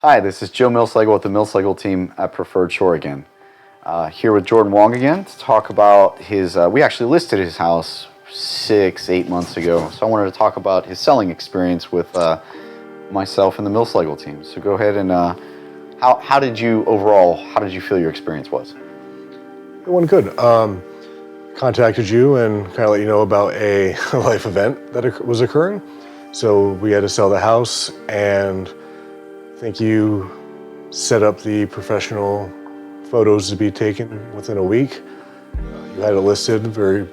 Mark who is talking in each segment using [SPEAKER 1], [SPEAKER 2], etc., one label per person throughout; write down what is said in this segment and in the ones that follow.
[SPEAKER 1] Hi, this is Joe Millslagle with the Millslagle Team at Preferred Shore again. Here with Jordan Wong again to talk about his, we actually listed his house 6-8 months ago. So I wanted to talk about his selling experience with myself and the Millslagle Team. So go ahead and, how did you feel your experience was?
[SPEAKER 2] It went good. Contacted you and kind of let you know about a life event that was occurring. So we had to sell the house, and I think you set up the professional photos to be taken within a week. You had it listed very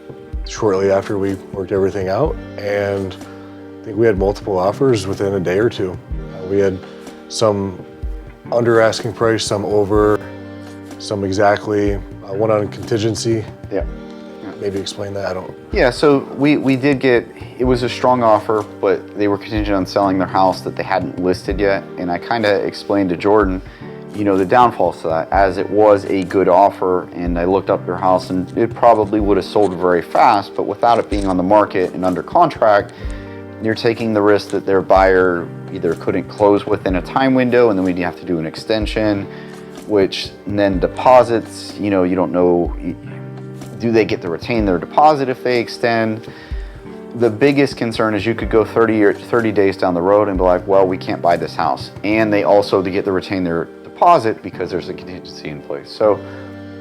[SPEAKER 2] shortly after we worked everything out, and I think we had multiple offers within a day or two. We had some under asking price, some over, some exactly, one on contingency.
[SPEAKER 1] Yeah.
[SPEAKER 2] Maybe explain that, I don't.
[SPEAKER 1] Yeah, so we did get, it was a strong offer, but they were contingent on selling their house that they hadn't listed yet. And I kind of explained to Jordan, you know, the downfalls to that, as it was a good offer, and I looked up their house and it probably would have sold very fast, but without it being on the market and under contract, you're taking the risk that their buyer either couldn't close within a time window, and then we'd have to do an extension, which then deposits, you know, you don't know, do they get to retain their deposit if they extend? The biggest concern is you could go 30 days down the road and be like, well, we can't buy this house. And they also to get to retain their deposit because there's a contingency in place. So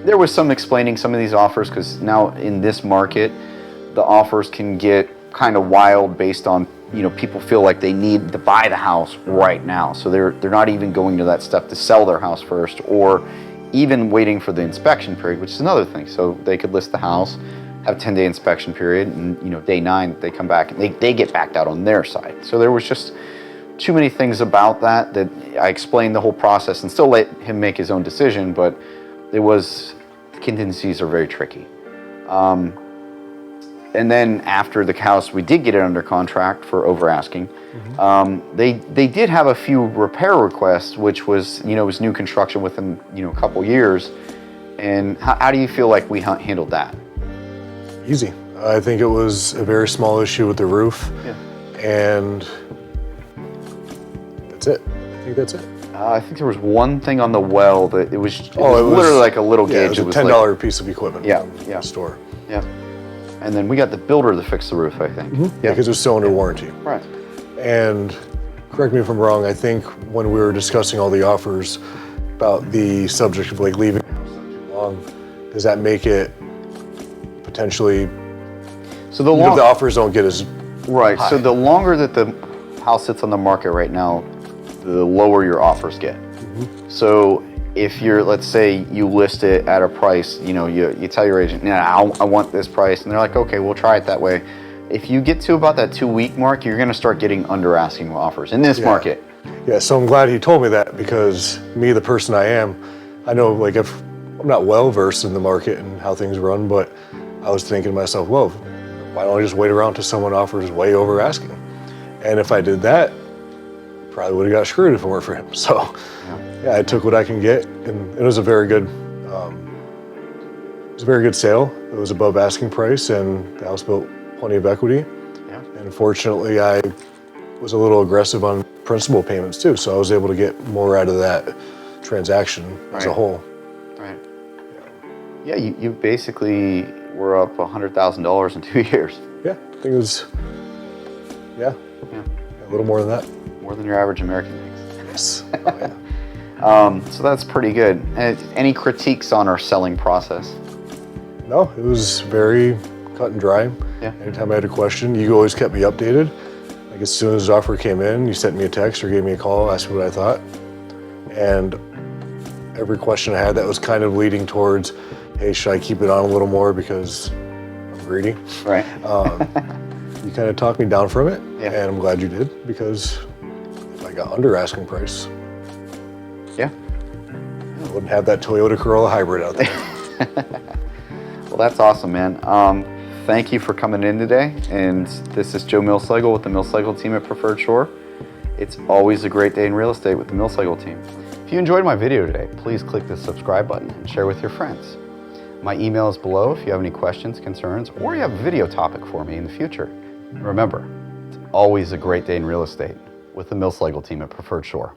[SPEAKER 1] there was some explaining some of these offers, because now in this market, the offers can get kind of wild based on, you know, people feel like they need to buy the house right now. So they're not even going to that step to sell their house first, or even waiting for the inspection period, which is another thing. So they could list the house, have a 10-day inspection period, and you know, day 9 they come back and they get backed out on their side. So there was just too many things about that I explained the whole process and still let him make his own decision, but contingencies are very tricky. And then after the house, we did get it under contract for over asking. They did have a few repair requests, which was, you know, it was new construction within, you know, a couple years. And how do you feel like we handled that?
[SPEAKER 2] Easy. I think it was a very small issue with the roof. Yeah. And that's it. I think that's it.
[SPEAKER 1] I think there was one thing on the well that it was literally like a little gauge.
[SPEAKER 2] It was a $10 piece of equipment from the store.
[SPEAKER 1] Yeah. And then we got the builder to fix the roof, I think.
[SPEAKER 2] Yeah, because it was still under warranty.
[SPEAKER 1] Right.
[SPEAKER 2] And correct me if I'm wrong, I think when we were discussing all the offers about the subject of like leaving the house too long, does that make it potentially, so the offers don't get as
[SPEAKER 1] right
[SPEAKER 2] high.
[SPEAKER 1] So the longer that the house sits on the market right now, the lower your offers get. So if you're, let's say you list it at a price, you know, you tell your agent, yeah, I want this price, and they're like, okay, we'll try it that way. If you get to about that 2-week mark, you're gonna start getting under asking offers in this market.
[SPEAKER 2] Yeah, so I'm glad he told me that, because me, the person I am, I know, like, if I'm not well versed in the market and how things run, but I was thinking to myself, well, why don't I just wait around till someone offers way over asking? And if I did that, probably would have got screwed if it weren't for him. So yeah, I took what I can get, and it was a very good, sale. It was above asking price, and the house built plenty of equity. Yeah. And fortunately, I was a little aggressive on principal payments too, so I was able to get more out of that transaction as a whole.
[SPEAKER 1] Right. Yeah, you basically were up $100,000 in 2 years.
[SPEAKER 2] Yeah, I think it was, a little more than that.
[SPEAKER 1] More than your average American makes.
[SPEAKER 2] Yes. Oh, yeah.
[SPEAKER 1] So that's pretty good. Any critiques on our selling process?
[SPEAKER 2] No, it was very cut and dry. Yeah. Anytime I had a question, you always kept me updated. Like, as soon as the offer came in, you sent me a text or gave me a call, asked me what I thought. And every question I had that was kind of leading towards, hey, should I keep it on a little more because I'm greedy? Right. You kind of talked me down from it, and I'm glad you did, because if I got under asking price, I wouldn't have that Toyota Corolla hybrid out there.
[SPEAKER 1] Well, that's awesome, man. Thank you for coming in today. And this is Joe Millslagle with the Millslagle Team at Preferred Shore. It's always a great day in real estate with the Millslagle Team. If you enjoyed my video today, please click the subscribe button and share with your friends. My email is below if you have any questions, concerns, or you have a video topic for me in the future. Remember, it's always a great day in real estate with the Millslagle Team at Preferred Shore.